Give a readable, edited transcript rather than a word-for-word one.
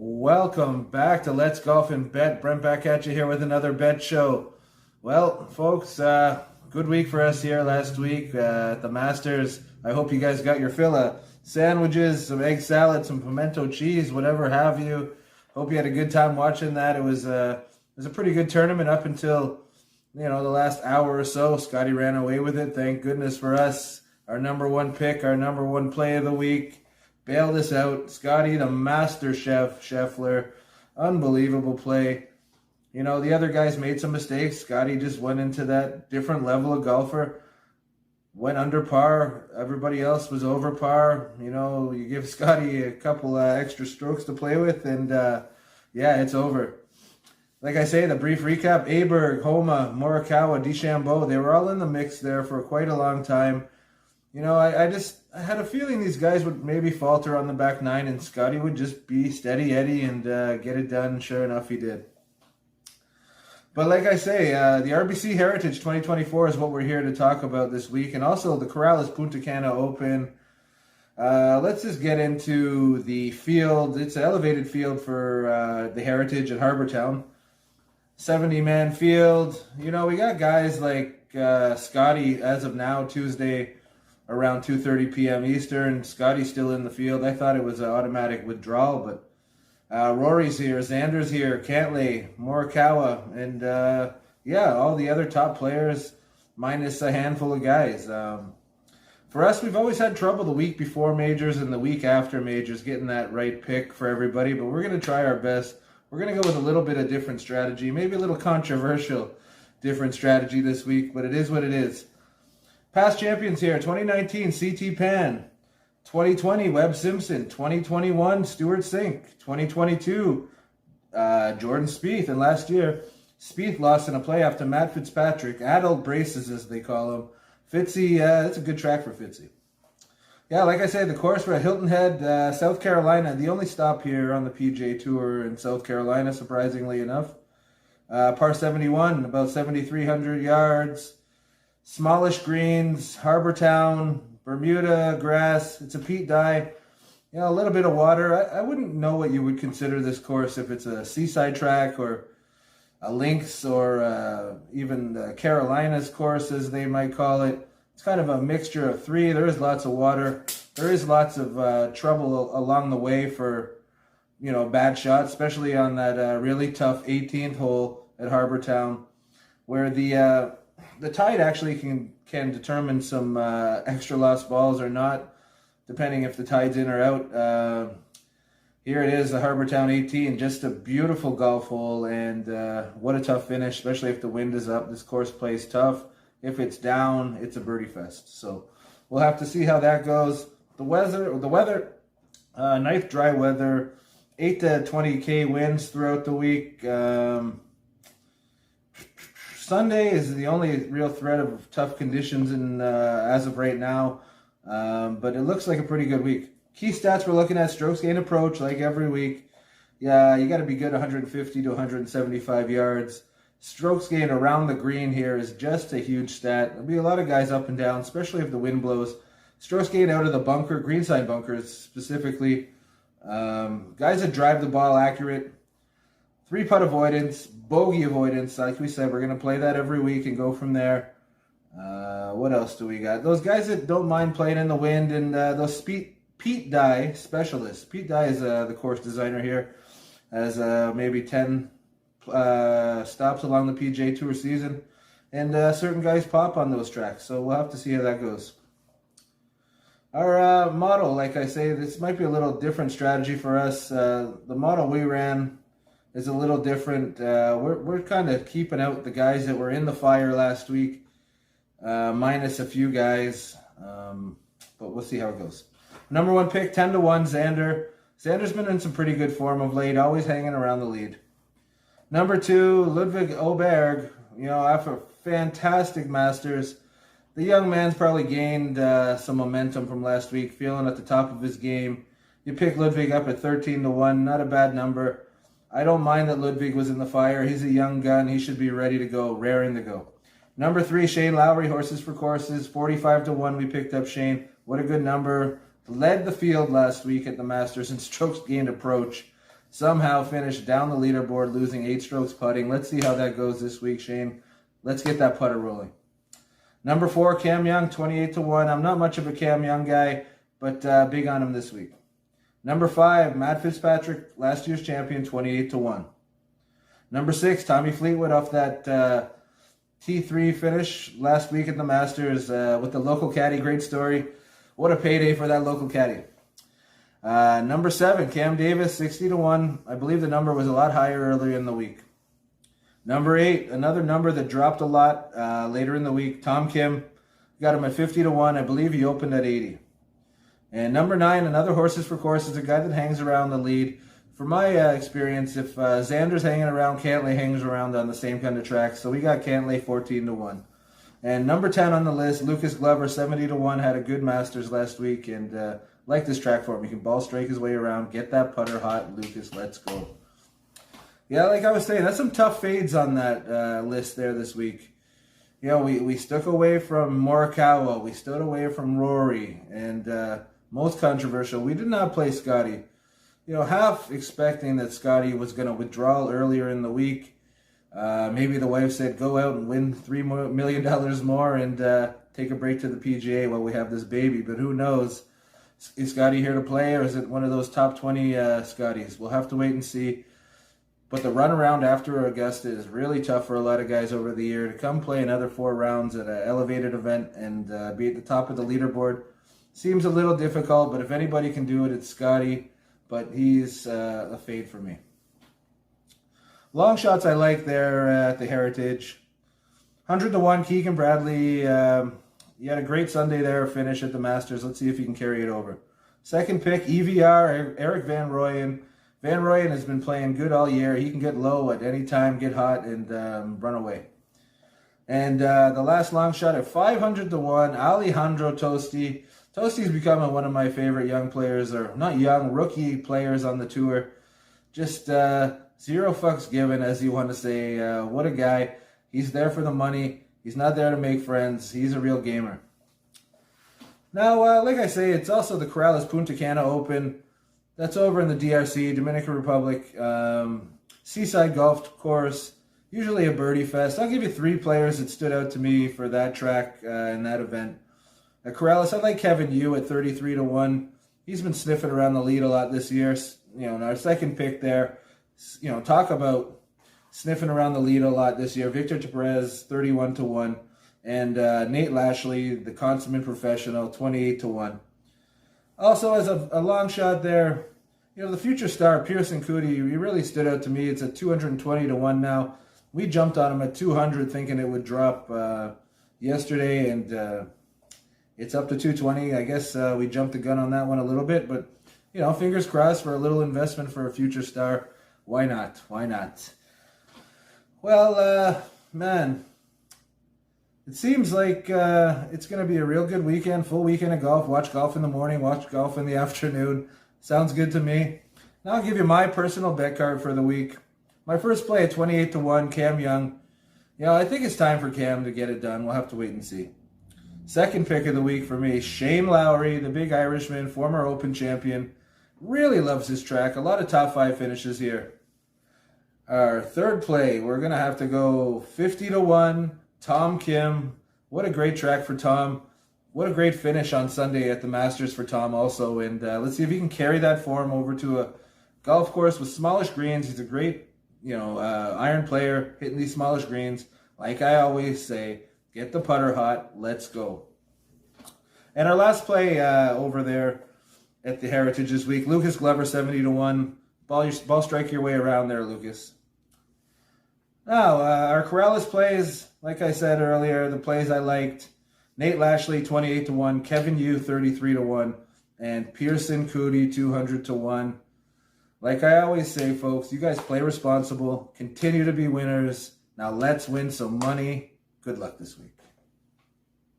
Welcome back to Let's Golf and Bet. Brent back at you here with another bet show. Well, folks, good week for us here last week at the Masters. I hope you guys got your fill of sandwiches, some egg salad, some pimento cheese, whatever have you. Hope you had a good time watching that. It was a pretty good tournament up until the last hour or so. Scotty ran away with it. Thank goodness for us. Our number one pick, our number one play of the week. Bailed us out. Scotty, the master chef, Scheffler. Unbelievable play. The other guys made some mistakes. Scotty just went into that different level of golfer. Went under par. Everybody else was over par. You give Scotty a couple extra strokes to play with, and it's over. Like I say, the brief recap, Aberg, Homa, Morikawa, DeChambeau, they were all in the mix there for quite a long time. I had a feeling these guys would maybe falter on the back nine and Scotty would just be steady Eddie and get it done. Sure enough, he did. But like I say, the RBC Heritage 2024 is what we're here to talk about this week. And also the Corrales Punta Cana Open. Let's just get into the field. It's an elevated field for the Heritage at Harbour Town. 70-man field. We got guys like Scotty as of now, Tuesday, around 2:30 p.m. Eastern. Scotty's still in the field. I thought it was an automatic withdrawal, but Rory's here, Xander's here, Cantlay, Morikawa, and all the other top players, minus a handful of guys. For us, we've always had trouble the week before majors and the week after majors getting that right pick for everybody, but we're going to try our best. We're going to go with a little bit of different strategy, maybe a little controversial different strategy this week, but it is what it is. Past champions here, 2019, C.T. Pan. 2020, Webb Simpson. 2021, Stuart Sink. 2022, Jordan Spieth. And last year, Spieth lost in a playoff to Matt Fitzpatrick. Adult braces, as they call him. Fitzy, that's a good track for Fitzy. Yeah, like I said, the course we're at Hilton Head, South Carolina. The only stop here on the PGA Tour in South Carolina, surprisingly enough. Par 71, about 7,300 yards. Smallish greens, Harbour Town, Bermuda grass. It's a peat dye. A little bit of water. I wouldn't know what you would consider this course, if it's a seaside track or a links or even the Carolinas course, as they might call it. It's kind of a mixture of three. There is lots of water. There is lots of trouble along the way for, bad shots, especially on that really tough 18th hole at Harbour Town, where the tide actually can determine some extra lost balls or not, depending if the tide's in or out. Here it is, the Harbour Town 18, just a beautiful golf hole, and what a tough finish, especially if the wind is up. This course plays tough. If it's down, it's a birdie fest. So we'll have to see how that goes. The weather, nice dry weather, 8 to 20k winds throughout the week. Sunday is the only real threat of tough conditions as of right now, but it looks like a pretty good week. Key stats we're looking at: strokes gained approach, like every week. Yeah, you got to be good 150 to 175 yards. Strokes gained around the green here is just a huge stat. There'll be a lot of guys up and down, especially if the wind blows. Strokes gained out of the bunker, greenside bunkers specifically. Guys that drive the ball accurate. 3-putt avoidance, bogey avoidance. Like we said, we're going to play that every week and go from there. What else do we got? Those guys that don't mind playing in the wind, and those Pete Dye specialists. Pete Dye is the course designer here. Has maybe 10 stops along the PGA Tour season. And certain guys pop on those tracks. So we'll have to see how that goes. Our model, like I say, this might be a little different strategy for us. The model we ran is a little different. We're kind of keeping out the guys that were in the fire last week, minus a few guys, but we'll see how it goes. Number one pick, 10 to 1, Xander. Xander's been in some pretty good form of late, always hanging around the lead. Number 2, Ludwig Åberg. After a fantastic Masters, the young man's probably gained some momentum from last week, feeling at the top of his game. You pick Ludwig up at 13 to 1, not a bad number. I don't mind that Ludwig was in the fire. He's a young gun. He should be ready to go, raring to go. Number 3, Shane Lowry, horses for courses, 45 to 1. We picked up Shane. What a good number. Led the field last week at the Masters in strokes gained approach. somehow finished down the leaderboard, losing 8 strokes putting. Let's see how that goes this week, Shane. Let's get that putter rolling. Number 4, Cam Young, 28-1. I'm not much of a Cam Young guy, but big on him this week. Number 5, Matt Fitzpatrick, last year's champion, 28-1. Number 6, Tommy Fleetwood off that T3 finish last week at the Masters with the local caddy. Great story. What a payday for that local caddy. Number 7, Cam Davis, 60-1. I believe the number was a lot higher earlier in the week. Number 8, another number that dropped a lot later in the week. Tom Kim, got him at 50-1. I believe he opened at 80. And number 9, another horses for courses, a guy that hangs around the lead. From my experience, if Xander's hanging around, Cantlay hangs around on the same kind of track. So we got Cantlay 14-1. And number 10 on the list, Lucas Glover, 70-1, had a good Masters last week, and like this track for him. He can ball strike his way around, get that putter hot. Lucas, let's go. Yeah, like I was saying, that's some tough fades on that list there this week. You know, we stuck away from Morikawa, we stood away from Rory, and most controversial, we did not play Scotty. You know, half expecting that Scotty was going to withdraw earlier in the week. Maybe the wife said, go out and win $3 million more and take a break to the PGA while we have this baby. But who knows? Is Scotty here to play, or is it one of those top 20 Scotties? We'll have to wait and see. But the runaround after Augusta is really tough for a lot of guys over the year. To come play another 4 rounds at an elevated event and be at the top of the leaderboard seems a little difficult. But if anybody can do it, it's Scotty. But he's a fade for me. Long shots I like there at the Heritage. 100-1, Keegan Bradley. He had a great Sunday there, finish at the Masters. Let's see if he can carry it over. Second pick, EVR, Eric Van Rooyen. Van Rooyen has been playing good all year. He can get low at any time, get hot, and run away. And the last long shot at 500-1, Alejandro Tosti. Tosti's becoming one of my favorite young players, or not young, rookie players on the tour. Just zero fucks given, as you want to say. What a guy. He's there for the money. He's not there to make friends. He's a real gamer. Now, like I say, it's also the Corrales Punta Cana Open. That's over in the DRC, Dominican Republic. Seaside Golf Course. Usually a birdie fest. I'll give you 3 players that stood out to me for that track in that event. At Corrales, I like Kevin Yu at 33-1. He's been sniffing around the lead a lot this year. You know, in our second pick there, you know, talk about sniffing around the lead a lot this year. Victor Perez, 31-1. And Nate Lashley, the consummate professional, 28-1. Also, as a long shot there, you know, the future star, Pearson Coody, he really stood out to me. It's at 220-1 now. We jumped on him at 200 thinking it would drop yesterday, and it's up to 220. I guess we jumped the gun on that one a little bit, but, you know, fingers crossed for a little investment for a future star. Why not? Why not? Well, man, it seems like it's going to be a real good weekend, full weekend of golf. Watch golf in the morning, watch golf in the afternoon. Sounds good to me. Now I'll give you my personal bet card for the week. My first play at 28-1, Cam Young. You know, I think it's time for Cam to get it done. We'll have to wait and see. Second pick of the week for me, Shane Lowry, the big Irishman, former Open champion. Really loves his track. A lot of top 5 finishes here. Our third play, we're going to have to go 50-1, Tom Kim. What a great track for Tom. What a great finish on Sunday at the Masters for Tom also. And let's see if he can carry that form over to a golf course with smallish greens. He's a great, you know, iron player, hitting these smallish greens. Like I always say, get the putter hot. Let's go. And our last play over there at the Heritage this week, Lucas Glover, 70-1. Ball strike your way around there, Lucas. Now, our Corrales plays, like I said earlier, the plays I liked. Nate Lashley, 28-1. Kevin Yu, 33-1. And Pearson Coody, 200-1. Like I always say, folks, you guys play responsible. Continue to be winners. Now let's win some money. Good luck this week.